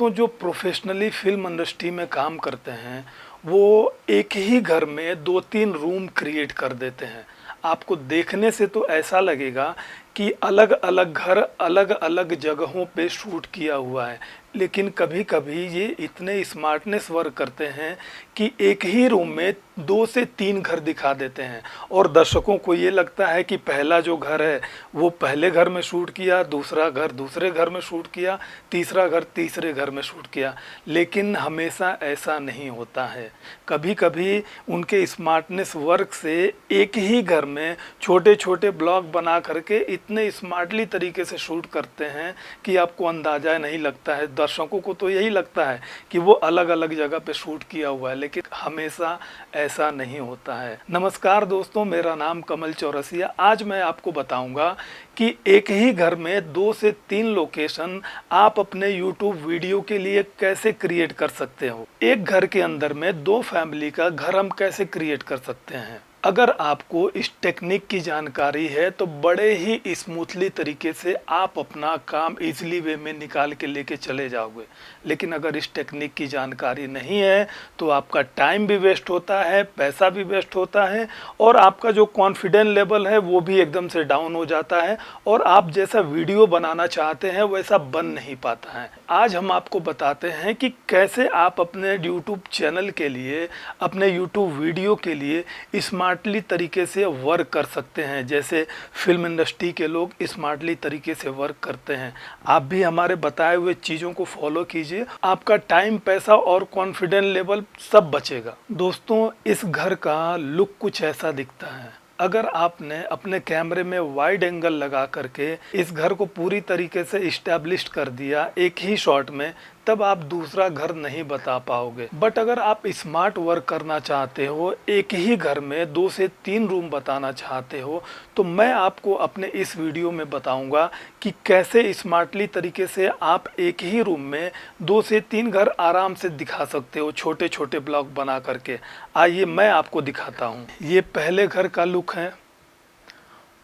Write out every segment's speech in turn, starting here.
दोस्तों, जो professionally film industry में काम करते हैं वो एक ही घर में 2-3 रूम क्रिएट कर देते हैं। आपको देखने से तो ऐसा लगेगा कि अलग अलग घर अलग अलग जगहों पे शूट किया हुआ है, लेकिन कभी कभी ये इतने स्मार्टनेस वर्क करते हैं कि एक ही रूम में 2 से 3 घर दिखा देते हैं और दर्शकों को ये लगता है कि पहला जो घर है वो पहले घर में शूट किया, दूसरा घर दूसरे घर में शूट किया, तीसरा घर तीसरे घर में शूट किया। लेकिन हमेशा ऐसा नहीं होता है। कभी कभी उनके स्मार्टनेस वर्क से एक ही घर में छोटे छोटे ब्लॉक बना करके इतने स्मार्टली तरीके से शूट करते हैं कि आपको अंदाज़ा नहीं लगता है। दर्शकों को तो यही लगता है कि वो अलग अलग जगह पे शूट किया हुआ है, लेकिन हमेशा ऐसा नहीं होता है। नमस्कार दोस्तों, मेरा नाम कमल चौरसिया। आज मैं आपको बताऊंगा कि एक ही घर में 2 से 3 लोकेशन आप अपने YouTube वीडियो के लिए कैसे क्रिएट कर सकते हो। एक घर के अंदर में 2 फैमिली का घर हम कैसे क्रिएट कर सकते हैं। अगर आपको इस टेक्निक की जानकारी है तो बड़े ही स्मूथली तरीके से आप अपना काम इजीली वे में निकाल के लेके चले जाओगे। लेकिन अगर इस टेक्निक की जानकारी नहीं है तो आपका टाइम भी वेस्ट होता है, पैसा भी वेस्ट होता है और आपका जो कॉन्फिडेंस लेवल है वो भी एकदम से डाउन हो जाता है और आप जैसा वीडियो बनाना चाहते हैं वैसा बन नहीं पाता है। आज हम आपको बताते हैं कि कैसे आप अपने YouTube चैनल के लिए, अपने YouTube वीडियो के लिए स्मार्टली तरीके से वर्क कर सकते हैं, जैसे फिल्म इंडस्ट्री के लोग स्मार्टली तरीके से वर्क करते हैं। आप भी हमारे बताए हुए चीज़ों को फॉलो कीजिए, आपका टाइम, पैसा और कॉन्फिडेंस लेवल सब बचेगा। दोस्तों, इस घर का लुक कुछ ऐसा दिखता है। अगर आपने अपने कैमरे में वाइड एंगल लगा करके इस घर को पूरी तरीके से इस्टेब्लिश कर दिया एक ही शॉट में, तब आप दूसरा घर नहीं बता पाओगे। बट अगर आप स्मार्ट वर्क करना चाहते हो, एक ही घर में 2 से 3 रूम बताना चाहते हो, तो मैं आपको अपने इस वीडियो में बताऊंगा कि कैसे स्मार्टली तरीके से आप एक ही रूम में 2 से 3 घर आराम से दिखा सकते हो, छोटे छोटे ब्लॉक बना करके। आइए मैं आपको दिखाता हूँ। ये पहले घर का लुक है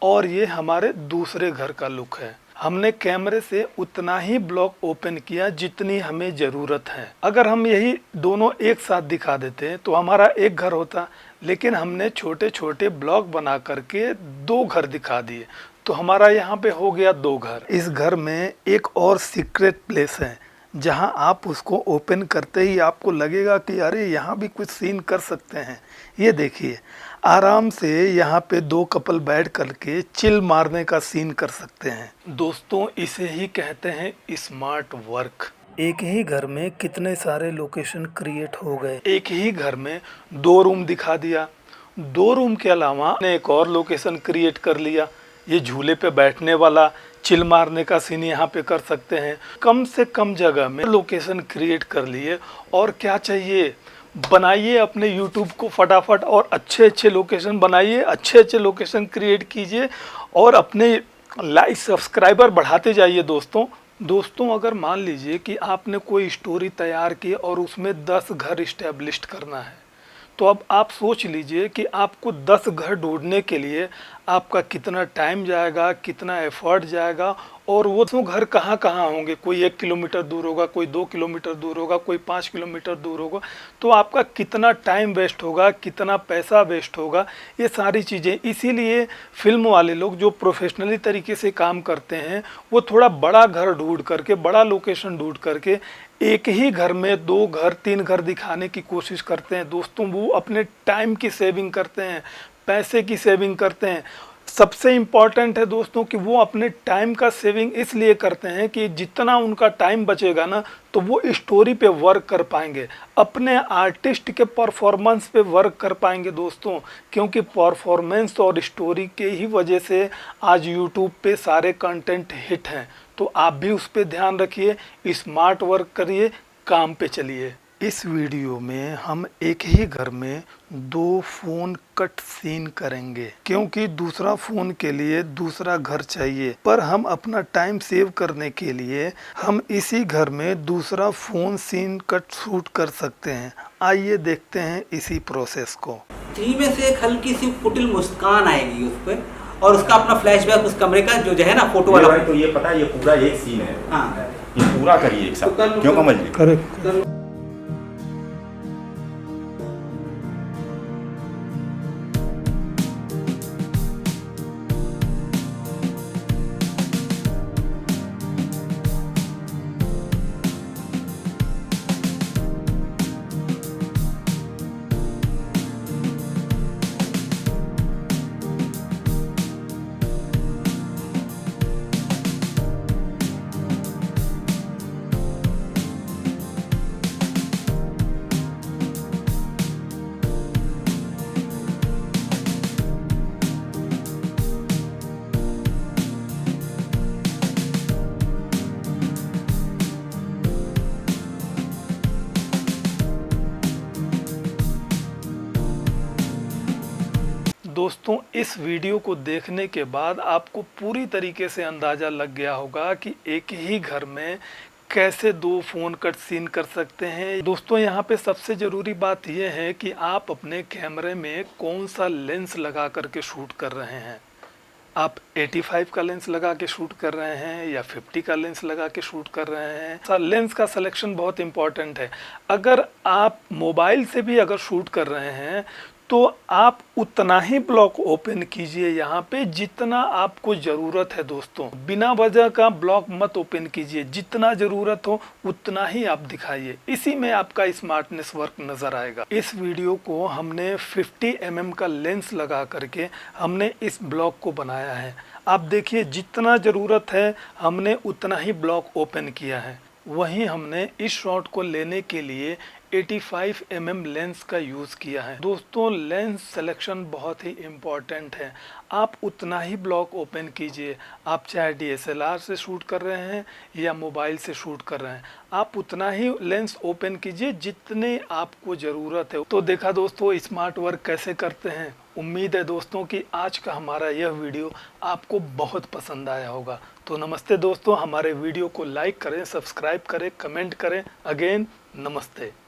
और ये हमारे दूसरे घर का लुक है। हमने कैमरे से उतना ही ब्लॉक ओपन किया जितनी हमें ज़रूरत है। अगर हम यही दोनों एक साथ दिखा देते तो हमारा एक घर होता, लेकिन हमने छोटे छोटे ब्लॉक बना करके 2 घर दिखा दिए, तो हमारा यहाँ पे हो गया 2 घर। इस घर में एक और सीक्रेट प्लेस है जहाँ आप उसको ओपन करते ही आपको लगेगा कि अरे यहाँ भी कुछ सीन कर सकते हैं। ये देखिए, आराम से यहाँ पे 2 कपल बैठ करके चिल मारने का सीन कर सकते हैं। दोस्तों, इसे ही कहते हैं स्मार्ट वर्क। एक ही घर में कितने सारे लोकेशन क्रिएट हो गए। एक ही घर में 2 रूम दिखा दिया, 2 रूम के अलावा एक और लोकेशन क्रिएट कर लिया। ये झूले पे बैठने वाला चिल मारने का सीन यहाँ पे कर सकते हैं। कम से कम जगह में लोकेशन क्रिएट कर लिए और क्या चाहिए, बनाइए अपने YouTube को फटाफट और अच्छे अच्छे लोकेशन बनाइए, अच्छे अच्छे लोकेशन क्रिएट कीजिए और अपने लाइक सब्सक्राइबर बढ़ाते जाइए। दोस्तों, अगर मान लीजिए कि आपने कोई स्टोरी तैयार की और उसमें 10 घर इस्टेब्लिश करना है, तो अब आप सोच लीजिए कि आपको 10 घर ढूंढने के लिए आपका कितना टाइम जाएगा, कितना एफर्ट जाएगा और वो तो घर कहाँ कहाँ होंगे। कोई 1 किलोमीटर दूर होगा, कोई 2 किलोमीटर दूर होगा, कोई 5 किलोमीटर दूर होगा। तो आपका कितना टाइम वेस्ट होगा, कितना पैसा वेस्ट होगा, ये सारी चीज़ें। इसीलिए फिल्म वाले लोग जो प्रोफेशनली तरीके से काम करते हैं वो थोड़ा बड़ा घर ढूंढ करके, बड़ा लोकेशन ढूंढ करके एक ही घर में 2 घर 3 घर दिखाने की कोशिश करते हैं। दोस्तों, वो अपने टाइम की सेविंग करते हैं, पैसे की सेविंग करते हैं। सबसे इम्पॉर्टेंट है दोस्तों कि वो अपने टाइम का सेविंग इसलिए करते हैं कि जितना उनका टाइम बचेगा ना, तो वो स्टोरी पे वर्क कर पाएंगे, अपने आर्टिस्ट के परफॉर्मेंस पे वर्क कर पाएंगे। दोस्तों, क्योंकि परफॉर्मेंस और स्टोरी के ही वजह से आज YouTube पे सारे कंटेंट हिट हैं। तो आप भी उस पर ध्यान रखिए, स्मार्ट वर्क करिए, काम पे चलिए। इस वीडियो में हम एक ही घर में 2 फ़ोन कट सीन करेंगे, क्योंकि दूसरा फ़ोन के लिए दूसरा घर चाहिए। पर हम अपना टाइम सेव करने के लिए हम इसी घर में दूसरा फ़ोन सीन कट शूट कर सकते हैं। आइए देखते हैं इसी प्रोसेस को। 3 में से एक हल्की सी कुटिल मुस्कान आएगी उस पर और उसका अपना फ्लैशबैक उस कमरे का जो है ना फोटो वाला। तो ये पता है, ये पूरा एक सीन है। हाँ, ये पूरा करिए एक साथ, क्यों कमल जी? करेक्ट। दोस्तों, इस वीडियो को देखने के बाद आपको पूरी तरीके से अंदाज़ा लग गया होगा कि एक ही घर में कैसे दो फ़ोन कट सीन कर सकते हैं। दोस्तों, यहाँ पे सबसे ज़रूरी बात यह है कि आप अपने कैमरे में कौन सा लेंस लगा करके शूट कर रहे हैं। आप 85 का लेंस लगा के शूट कर रहे हैं या 50 का लेंस लगा के शूट कर रहे हैं। लेंस का सिलेक्शन बहुत इम्पॉर्टेंट है। अगर आप मोबाइल से भी अगर शूट कर रहे हैं तो आप उतना ही ब्लॉक ओपन कीजिए यहाँ पे जितना आपको ज़रूरत है। दोस्तों, बिना वजह का ब्लॉक मत ओपन कीजिए, जितना ज़रूरत हो उतना ही आप दिखाइए, इसी में आपका स्मार्टनेस वर्क नज़र आएगा। इस वीडियो को हमने 50 mm का लेंस लगा करके हमने इस ब्लॉक को बनाया है। आप देखिए, जितना ज़रूरत है हमने उतना ही ब्लॉक ओपन किया है। वहीं हमने इस शॉट को लेने के लिए 85 mm लेंस का यूज़ किया है। दोस्तों, लेंस सिलेक्शन बहुत ही इम्पॉर्टेंट है। आप उतना ही ब्लॉक ओपन कीजिए, आप चाहे DSLR से शूट कर रहे हैं या मोबाइल से शूट कर रहे हैं, आप उतना ही लेंस ओपन कीजिए जितने आपको ज़रूरत है। तो देखा दोस्तों, स्मार्ट वर्क कैसे करते हैं। उम्मीद है दोस्तों कि आज का हमारा यह वीडियो आपको बहुत पसंद आया होगा। तो नमस्ते दोस्तों, हमारे वीडियो को लाइक करें, सब्सक्राइब करें, कमेंट करें। अगेन नमस्ते।